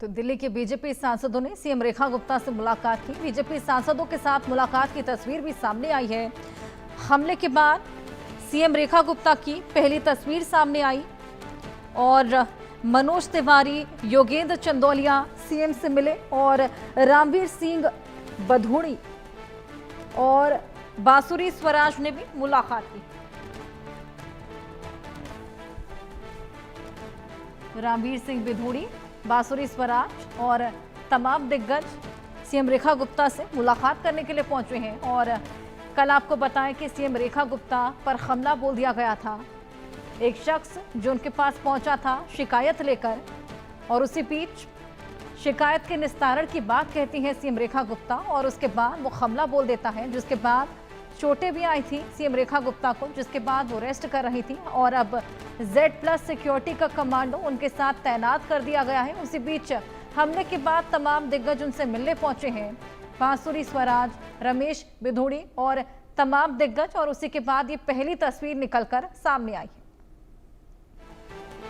तो दिल्ली के बीजेपी सांसदों ने सीएम रेखा गुप्ता से मुलाकात की। बीजेपी सांसदों के साथ मुलाकात की तस्वीर भी सामने आई है। हमले के बाद सीएम रेखा गुप्ता की पहली तस्वीर सामने आई और मनोज तिवारी, योगेंद्र चंदौलिया सीएम से मिले और रामवीर सिंह बधूड़ी और बांसुरी स्वराज ने भी मुलाकात की। रामवीर सिंह बधूड़ी, बांसुरी स्वराज और तमाम दिग्गज सीएम रेखा गुप्ता से मुलाकात करने के लिए पहुंचे हैं। और कल आपको बताएं कि सीएम रेखा गुप्ता पर हमला बोल दिया गया था। एक शख्स जो उनके पास पहुंचा था शिकायत लेकर, और उसी बीच शिकायत के निस्तारण की बात कहती है सीएम रेखा गुप्ता और उसके बाद वो हमला बोल देता है, जिसके बाद चोटें भी आई थी सीएम रेखा गुप्ता को, जिसके बाद वो रेस्ट कर रही थी और अब Z+ सिक्योरिटी का कमांडो उनके साथ तैनात कर दिया गया है। उसी बीच हमले के बाद तमाम दिग्गज उनसे मिलने पहुंचे हैं, बांसुरी स्वराज, रमेश बिधूड़ी और तमाम दिग्गज, और उसी के बाद ये पहली तस्वीर निकलकर सामने आई है।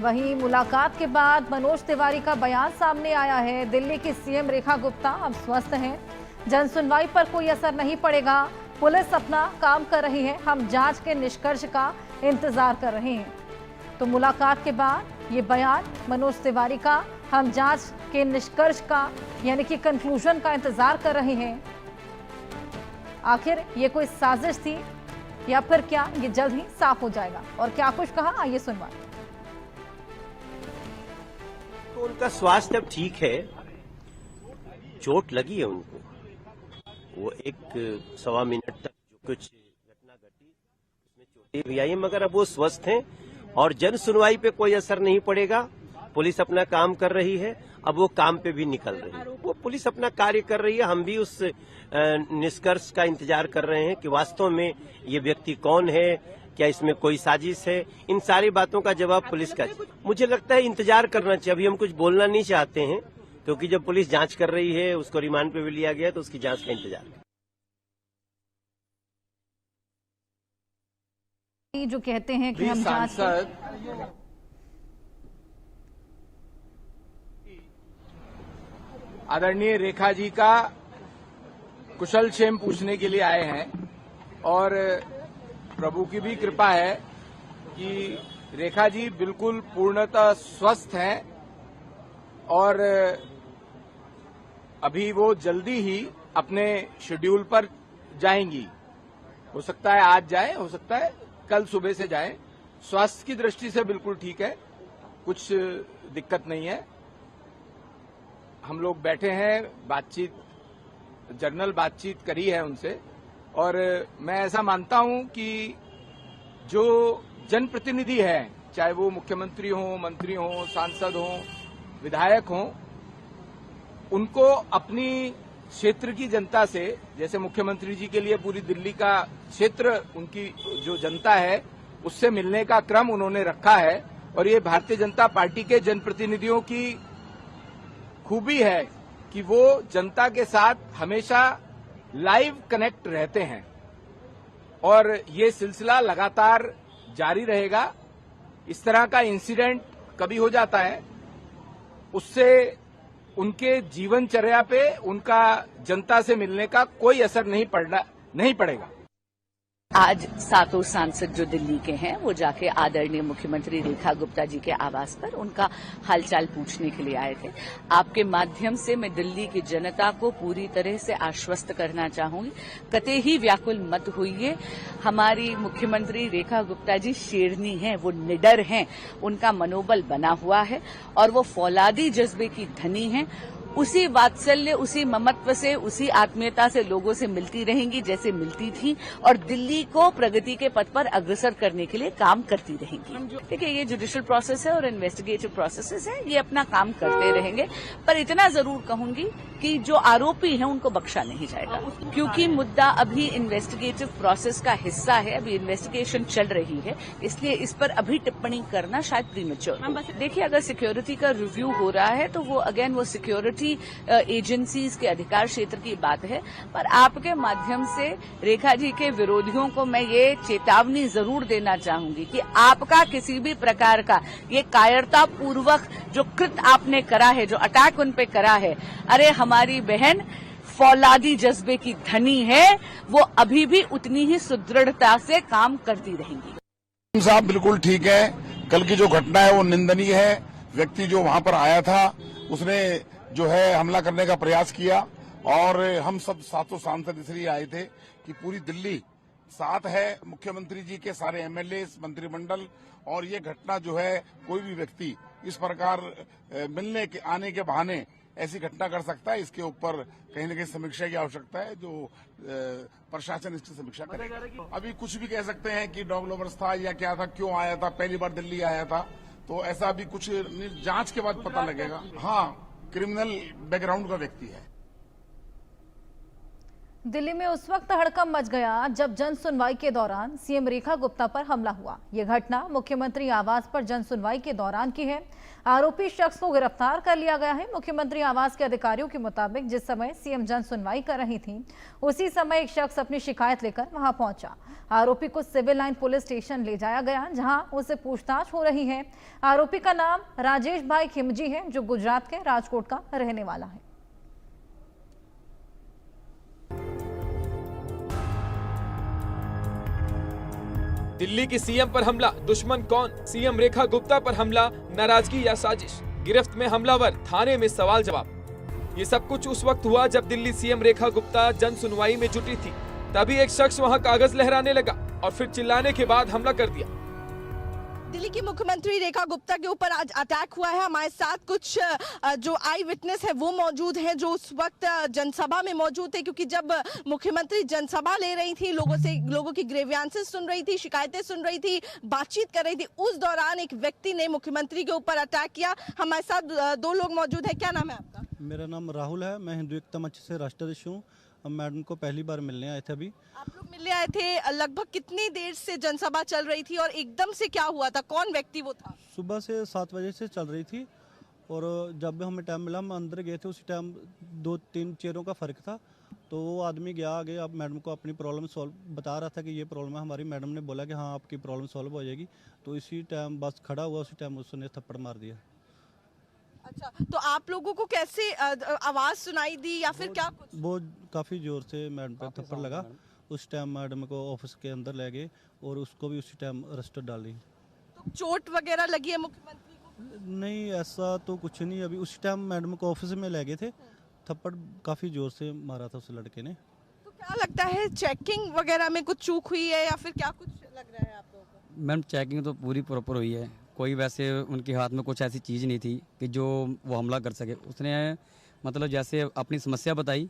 वहीं मुलाकात के बाद मनोज तिवारी का बयान सामने आया है। दिल्ली की सीएम रेखा गुप्ता अब स्वस्थ हैं, जनसुनवाई पर कोई असर नहीं पड़ेगा, पुलिस अपना काम कर रही है, हम जांच के निष्कर्ष का इंतजार कर रहे हैं। तो मुलाकात के बाद ये बयान मनोज तिवारी का, हम जांच के निष्कर्ष का यानी कि कंक्लूजन का इंतजार कर रहे हैं। आखिर ये कोई साजिश थी या फिर क्या, ये जल्द ही साफ हो जाएगा। और क्या कुछ कहा, आइए सुनवाएं। तो उनका स्वास्थ्य अब ठीक है, चोट लगी है उनको, वो 1-1.25 मिनट तक जो कुछ घटना घटी उसमें चोटें भी आई, मगर अब वो स्वस्थ हैं और जन सुनवाई पे कोई असर नहीं पड़ेगा। पुलिस अपना काम कर रही है, अब वो काम पे भी निकल रही है, वो पुलिस अपना कार्य कर रही है। हम भी उस निष्कर्ष का इंतजार कर रहे हैं कि वास्तव में ये व्यक्ति कौन है, क्या इसमें कोई साजिश है। इन सारी बातों का जवाब पुलिस का, मुझे लगता है इंतजार करना चाहिए। अभी हम कुछ बोलना नहीं चाहते हैं क्योंकि जब पुलिस जांच कर रही है, उसको रिमांड पे भी लिया गया, तो उसकी जांच का इंतजार जो कहते हैं कि हम सांसद आदरणीय रेखा जी का कुशल क्षेम पूछने के लिए आए हैं और प्रभु की भी कृपा है कि रेखा जी बिल्कुल पूर्णतः स्वस्थ हैं और अभी वो जल्दी ही अपने शेड्यूल पर जाएंगी। हो सकता है आज जाएं, हो सकता है कल सुबह से जाएं। स्वास्थ्य की दृष्टि से बिल्कुल ठीक है, कुछ दिक्कत नहीं है। हम लोग बैठे हैं, बातचीत, जर्नल बातचीत करी है उनसे, और मैं ऐसा मानता हूं कि जो जनप्रतिनिधि हैं, चाहे वो मुख्यमंत्री हों, मंत्री हों, सांसद हों, विधायक हों, उनको अपनी क्षेत्र की जनता से, जैसे मुख्यमंत्री जी के लिए पूरी दिल्ली का क्षेत्र, उनकी जो जनता है उससे मिलने का क्रम उन्होंने रखा है। और ये भारतीय जनता पार्टी के जनप्रतिनिधियों की खूबी है कि वो जनता के साथ हमेशा लाइव कनेक्ट रहते हैं और ये सिलसिला लगातार जारी रहेगा। इस तरह का इंसिडेंट कभी हो जाता है, उससे उनके जीवनचर्या पे, उनका जनता से मिलने का कोई असर नहीं पड़ेगा। आज सातों सांसद जो दिल्ली के हैं वो जाके आदरणीय मुख्यमंत्री रेखा गुप्ता जी के आवास पर उनका हालचाल पूछने के लिए आए थे। आपके माध्यम से मैं दिल्ली की जनता को पूरी तरह से आश्वस्त करना चाहूंगी, कतई ही व्याकुल मत होइए। हमारी मुख्यमंत्री रेखा गुप्ता जी शेरनी हैं, वो निडर हैं, उनका मनोबल बना हुआ है और वो फौलादी जज्बे की धनी हैं। उसी वात्सल्य, उसी ममत्व से, उसी आत्मीयता से लोगों से मिलती रहेंगी जैसे मिलती थी और दिल्ली को प्रगति के पथ पर अग्रसर करने के लिए काम करती रहेंगी। देखिए, ये जुडिशियल प्रोसेस है और इन्वेस्टिगेटिव प्रोसेसेस है, ये अपना काम करते रहेंगे। पर इतना जरूर कहूंगी कि जो आरोपी हैं उनको बख्शा नहीं जाएगा, क्योंकि मुद्दा अभी इन्वेस्टिगेटिव प्रोसेस का हिस्सा है, अभी इन्वेस्टिगेशन चल रही है, इसलिए इस पर अभी टिप्पणी करना शायद प्रीमेच्योर। देखिए, अगर सिक्योरिटी का रिव्यू हो रहा है तो वो अगेन वो सिक्योरिटी सिक्योरिटी एजेंसीज के अधिकार क्षेत्र की बात है, पर आपके माध्यम से रेखा जी के विरोधियों को मैं ये चेतावनी जरूर देना चाहूंगी कि आपका किसी भी प्रकार का ये कायरता पूर्वक जो कृत्य आपने करा है, जो अटैक उन पे करा है, अरे हमारी बहन फौलादी जज्बे की धनी है, वो अभी भी उतनी ही सुदृढ़ता से काम करती रहेंगी। साहब बिल्कुल ठीक है। कल की जो घटना है वो निंदनीय है। व्यक्ति जो वहां पर आया था उसने जो है हमला करने का प्रयास किया और हम सब सातों सांसद इसलिए आए थे कि पूरी दिल्ली साथ है, मुख्यमंत्री जी के सारे एमएलए, मंत्रिमंडल, और ये घटना जो है कोई भी व्यक्ति इस प्रकार मिलने के आने के बहाने ऐसी घटना कर सकता है। इसके ऊपर कहीं न कहीं समीक्षा की आवश्यकता है, जो प्रशासन इसकी समीक्षा करेगा। अभी कुछ भी कह सकते हैं कि डॉग लवर्स था या क्या था, क्यों आया था, पहली बार दिल्ली आया था, तो ऐसा अभी कुछ जांच के बाद पता लगेगा। हाँ, क्रिमिनल बैकग्राउंड का व्यक्ति है। दिल्ली में उस वक्त हड़कंप मच गया जब जन सुनवाई के दौरान सीएम रेखा गुप्ता पर हमला हुआ। यह घटना मुख्यमंत्री आवास पर जन सुनवाई के दौरान की है। आरोपी शख्स को गिरफ्तार कर लिया गया है। मुख्यमंत्री आवास के अधिकारियों के मुताबिक जिस समय सीएम जन सुनवाई कर रही थी, उसी समय एक शख्स अपनी शिकायत लेकर वहां पहुंचा। आरोपी को सिविल लाइन पुलिस स्टेशन ले जाया गया, जहां उससे पूछताछ हो रही है। आरोपी का नाम राजेश भाई खिमजी है, जो गुजरात के राजकोट का रहने वाला है। दिल्ली की सीएम पर हमला, दुश्मन कौन? सीएम रेखा गुप्ता पर हमला, नाराजगी या साजिश? गिरफ्त में हमलावर, थाने में सवाल जवाब। ये सब कुछ उस वक्त हुआ जब दिल्ली सीएम रेखा गुप्ता जन सुनवाई में जुटी थी। तभी एक शख्स वहां कागज लहराने लगा और फिर चिल्लाने के बाद हमला कर दिया। दिल्ली की मुख्यमंत्री रेखा गुप्ता के ऊपर आज अटैक हुआ है। हमारे साथ कुछ जो आई विटनेस है वो मौजूद हैं, जो उस वक्त जनसभा में मौजूद थे, क्योंकि जब मुख्यमंत्री जनसभा ले रही थी, लोगों की ग्रीवेंसेस सुन रही थी, शिकायतें सुन रही थी, बातचीत कर रही थी, उस दौरान एक व्यक्ति ने मुख्यमंत्री के ऊपर अटैक किया। हमारे साथ दो लोग मौजूद है। क्या नाम है आपका? मेरा नाम राहुल है, मैं हिंदू एकता मंच से राष्ट्राध्यक्ष हूँ। हम मैडम को पहली बार मिलने आए थे। अभी आप लोग मिलने आए थे, लगभग कितनी देर से जनसभा चल रही थी और एकदम से क्या हुआ था? कौन व्यक्ति वो था? सुबह से 7 बजे से चल रही थी और जब भी हमें टाइम मिला हम अंदर गए थे। उसी टाइम 2-3 चेयरों का फ़र्क था, तो वो आदमी गया आगे। अब मैडम को अपनी प्रॉब्लम सॉल्व बता रहा था कि ये प्रॉब्लम है हमारी। मैडम ने बोला कि हाँ आपकी प्रॉब्लम सॉल्व हो जाएगी। तो इसी टाइम बस खड़ा हुआ, उसी टाइम उसने थप्पड़ मार दिया। अच्छा, तो आप लोगों को कैसे आवाज सुनाई दी या फिर क्या कुछ? वो काफ़ी ज़ोर से मैडम पे थप्पड़ लगा। उस टाइम मैडम को ऑफिस के अंदर ले गए और उसको भी उसी टाइम अरेस्ट डाल दी। तो चोट वगैरह लगी है मुख्यमंत्री को? नहीं, ऐसा तो कुछ नहीं। अभी उसी टाइम मैडम को ऑफिस में ले गए थे। थप्पड़ काफ़ी ज़ोर से मारा था उस लड़के ने। तो क्या लगता है, चेकिंग वगैरह में कुछ चूक हुई है या फिर क्या कुछ लग रहा है आप लोगों को? मैम चेकिंग तो पूरी प्रॉपर हुई है। कोई वैसे उनके हाथ में कुछ ऐसी चीज़ नहीं थी कि जो वो हमला कर सके। उसने मतलब जैसे अपनी समस्या बताई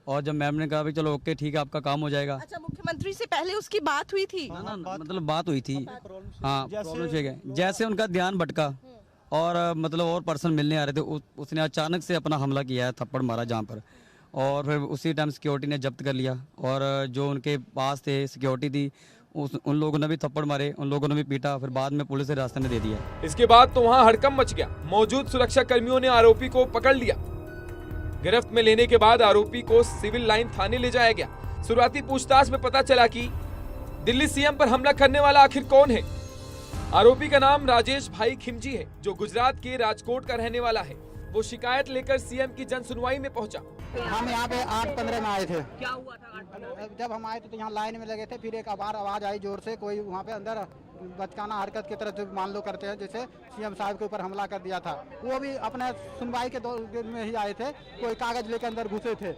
और जब मैम ने कहा भी चलो ओके ठीक है आपका काम हो जाएगा। अच्छा, मुख्यमंत्री से पहले उसकी बात हुई थी? ना मतलब बात हुई थी। हाँ, प्रॉब्लम से गए। जैसे उनका ध्यान भटका और मतलब और पर्सन मिलने आ रहे थे, उसने अचानक से अपना हमला किया है, थप्पड़ मारा जहाँ पर। और फिर उसी टाइम सिक्योरिटी ने जब्त कर लिया और जो उनके पास थे सिक्योरिटी थी उन लोगों ने भी थप्पड़ मारे, उन लोगों ने भी पीटा। फिर बाद में पुलिस रास्ते में दे दिया। इसके बाद तो वहां हड़कंप मच गया। मौजूद सुरक्षा कर्मियों ने आरोपी को पकड़ लिया। गिरफ्त में लेने के बाद आरोपी को सिविल लाइन थाने ले जाया गया। शुरुआती पूछताछ में पता चला कि दिल्ली सीएम पर हमला करने वाला आखिर कौन है। आरोपी का नाम राजेश भाई खिमजी है, जो गुजरात के राजकोट का रहने वाला है। वो शिकायत लेकर सीएम की जन सुनवाई में पहुंचा। हम यहाँ पे 8:15 में आए थे। क्या हुआ था 8:15? जब हम आए तो यहाँ लाइन में लगे थे, फिर एक आवाज आई जोर से, कोई वहाँ पे अंदर बचकाना हरकत की तरह जो मान लो करते हैं, जैसे सीएम साहब के ऊपर हमला कर दिया था। वो भी अपने सुनवाई के दौर में ही आए थे, कोई कागज लेकर अंदर घुसे थे।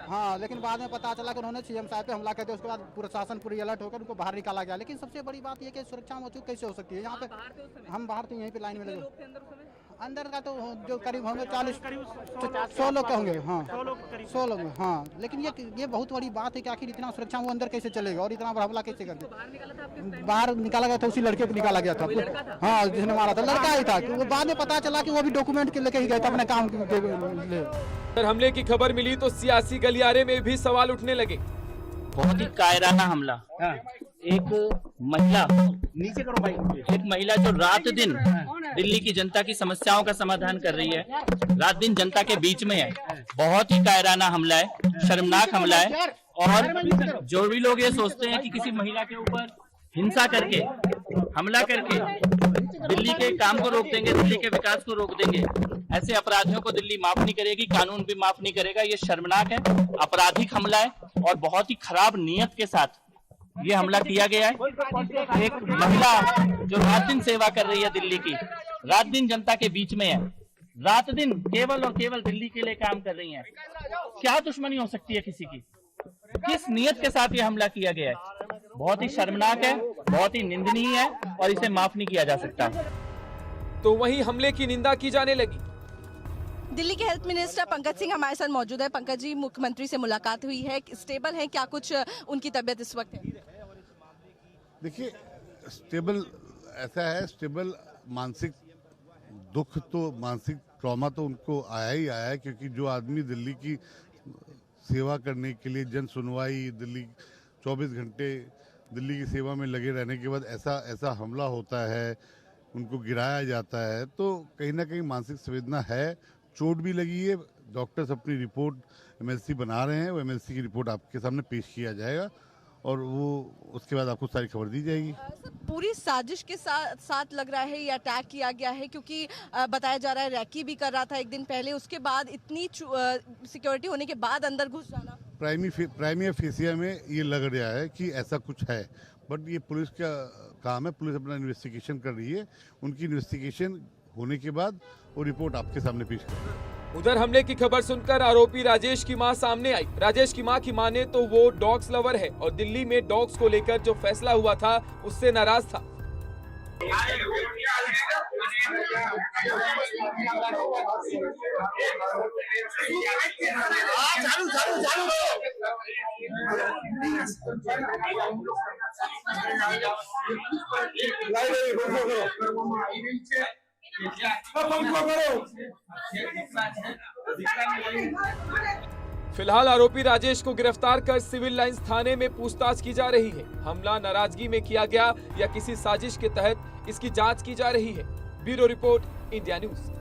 हाँ, लेकिन बाद में पता चला कि उन्होंने सीएम साहब पे हमला कर दिया। उसके बाद प्रशासन पूरी अलर्ट होकर उनको बाहर निकाला गया। लेकिन सबसे बड़ी बात यह कि सुरक्षा मौजूद कैसे हो सकती है यहाँ पे? हम बाहर थे, यहीं पे लाइन में लगे। अंदर का तो जो करीब होंगे 100 लोग होंगे। हाँ, 100 लोग। हाँ, लेकिन ये बहुत बड़ी बात है कि आखिर इतना सुरक्षा वो अंदर कैसे चलेगा और इतना बड़ा हमला कैसे कर दिया? बाहर निकाला गया था, उसी लड़के को निकाला गया था। हाँ, जिसने मारा था लड़का ही था। वो बाद में पता चला कि वो भी डॉक्यूमेंट के लेके ही गया था अपने काम के। हमले की खबर मिली तो सियासी गलियारे में भी सवाल उठने लगे। बहुत ही कायराना हमला। एक महिला जो रात दिन दिल्ली की जनता की समस्याओं का समाधान कर रही है, रात दिन जनता के बीच में है। बहुत ही कायराना हमला है, शर्मनाक हमला है। और जो भी लोग ये सोचते हैं कि किसी महिला के ऊपर हिंसा करके, हमला करके दिल्ली के काम को रोक देंगे, दिल्ली के विकास को रोक देंगे, ऐसे अपराधियों को दिल्ली माफ नहीं करेगी, कानून भी माफ नहीं करेगा। ये शर्मनाक है, आपराधिक हमला है और बहुत ही खराब नीयत के साथ ये हमला किया गया है। एक महिला जो रात दिन सेवा कर रही है दिल्ली की, रात दिन जनता के बीच में है, रात दिन केवल और केवल दिल्ली के लिए काम कर रही है। क्या दुश्मनी हो सकती है किसी की? किस नीयत के साथ ये हमला किया गया है? बहुत ही शर्मनाक है, बहुत ही निंदनीय है और इसे माफ नहीं किया जा सकता। तो वहीं हमले की निंदा की जाने लगी। दिल्ली के हेल्थ मिनिस्टर पंकज सिंह हमारे साथ मौजूद है। पंकज जी, मुख्यमंत्री से मुलाकात हुई है, स्टेबल है? क्या कुछ उनकी तबीयत इस वक्त है? देखिए, स्टेबल ऐसा है, स्टेबल मानसिक दुख तो, मानसिक ट्रॉमा तो उनको आया ही आया है, क्योंकि जो आदमी दिल्ली की सेवा करने के लिए, जन सुनवाई, दिल्ली 24 घंटे दिल्ली की सेवा में लगे रहने के बाद ऐसा हमला होता है, उनको गिराया जाता है, तो कहीं ना कहीं मानसिक संवेदना है। चोट भी लगी है। डॉक्टर्स अपनी रिपोर्ट एमएलसी बना रहे हैं, वो एमएलसी की रिपोर्ट आपके सामने पेश किया जाएगा और वो उसके बाद आपको सारी खबर दी जाएगी। पूरी साजिश के साथ लग रहा है ये अटैक किया गया है, क्योंकि बताया जा रहा है रैकी भी कर रहा था एक दिन पहले, उसके बाद इतनी सिक्योरिटी होने के बाद अंदर घुस जाना। प्राइमी फेसिया में ये लग रहा है कि ऐसा कुछ है, बट ये पुलिस का काम है। पुलिस अपना इन्वेस्टिगेशन कर रही है, उनकी इन्वेस्टिगेशन होने के बाद वो रिपोर्ट आपके सामने पेश करेगी। उधर हमले की खबर सुनकर आरोपी राजेश की मां सामने आई। राजेश की मां की माने तो वो डॉग्स लवर है और दिल्ली में डॉग्स को लेकर जो फैसला हुआ था उससे नाराज था। फिलहाल आरोपी राजेश को गिरफ्तार कर सिविल लाइंस थाने में पूछताछ की जा रही है। हमला नाराजगी में किया गया या किसी साजिश के तहत, इसकी जांच की जा रही है। Bureau report, India news.